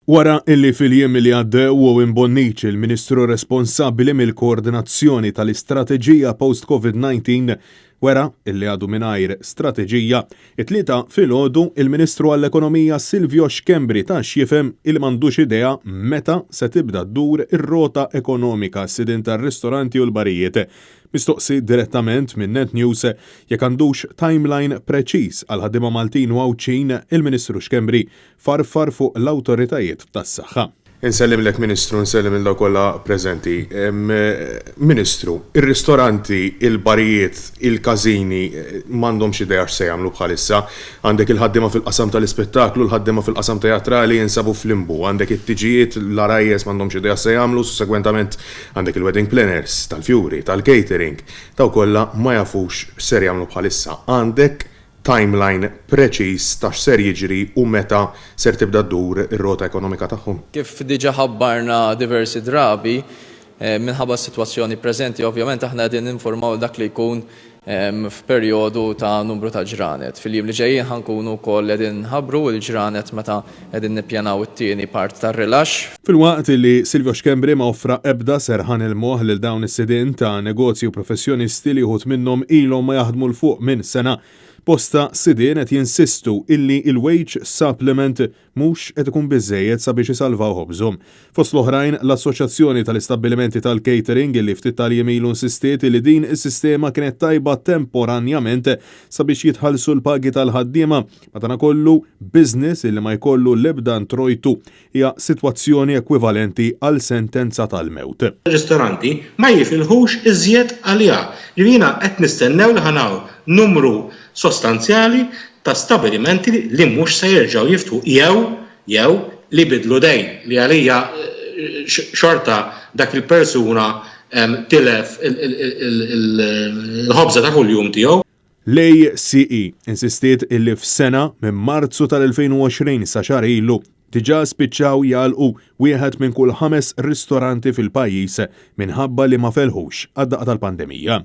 Wara illi fil-jiem li għaddew u imbonniċ il-Ministru responsabbli mill-koordinazzjoni tal-istrateġija post-COVID-19 wara illi għadu mingħajr strateġija, it-tlieta filgħodu il-Ministru għall-Ekonomija Silvio Xkembri tax jifhem il m'għandux idea meta se tibda ddur ir-rota ekonomika s-sidin tar-ristoranti u l-barijiet. Mistoqsi direttament minn Net News jekk għandux timeline preċiż għal ħaddiema Maltin u Għawċin, il-Ministru Xkembri farfar fuq l-awtoritajiet tas-saħħa. Insellim lek Ministru, nsellim il-daw kollha preżenti. Ministru, ir-ristoranti, il-barijiet, il-każini m'għandhomx idea x'se jagħmlu bħalissa. Għandek il-ħaddiema fil-qasam tal-ispettaklu, l-ħaddiema fil-qasam teatrali jinsabu f'limbu, għandek it-tiġijiet, l-arajjes m'għandhomx idea x'se jagħmlu, sussegwentament għandek il-wedding planners, tal-fjuri, tal-catering, daw kollha ma jafux x'ser jagħmlu bħalissa. Għandek timeline preċiż ta' x'ser jiġri u meta ser tibda ddur ir-rota ekonomika tagħhom. Kif diġà ħabbarna diversi drabi minħabba s-sitwazzjoni preżenti, ovvjament aħna qegħdin ninformaw dak li jkun f'perjodu ta' numru ta' ġranet. Fil-jiem li ġejjin ħankunu wkoll qegħdin nħabbru l-ġranet meta qegħdin nippjanaw it-tieni part tar-rilaxx. Filwaqt li Silvio Xkembri ma offra ebda serħan il-moħħ lil dawn is-sidien ta' negozju professjonisti li wħud minnhom ilhom ma jaħdmu l fuq minn sena. Posta sidien qed jinsistu illi il-wage supplement mhux qed ikun biżżejjed sabiex isalvaw ħobżhom. Fost l-oħrajn l-Assoċjazzjoni tal-Istabbilimenti tal-Catering illi ftit tal-jiem ilu insistiet li din is-sistema kienet tajba temporanjament sabiex jitħallsu l-pagi tal-ħaddiema, madankollu business illi ma jkollu l-ebda introjtu hija sitwazzjoni ekwivalenti għal sentenza tal-mewt. Ristoranti ma jifilħux iżjed għaliha. Jiena qed nistennew li ħanaw numru sostanzjali ta' stabilimenti li mhux se jerġgħu jiftu jew li bidlu dejn li għalija xorta dak il-persuna tilef il-ħobża ta' kuljum tiegħu. L-ACE insistiet illi f'sena minn Marzu tal-2020 sa xahar ilu diġà spiċċaw jagħlqu wieħed minn kull 5 ristoranti fil-pajjiż minħabba li ma felħux għad-daqqa tal-pandemija.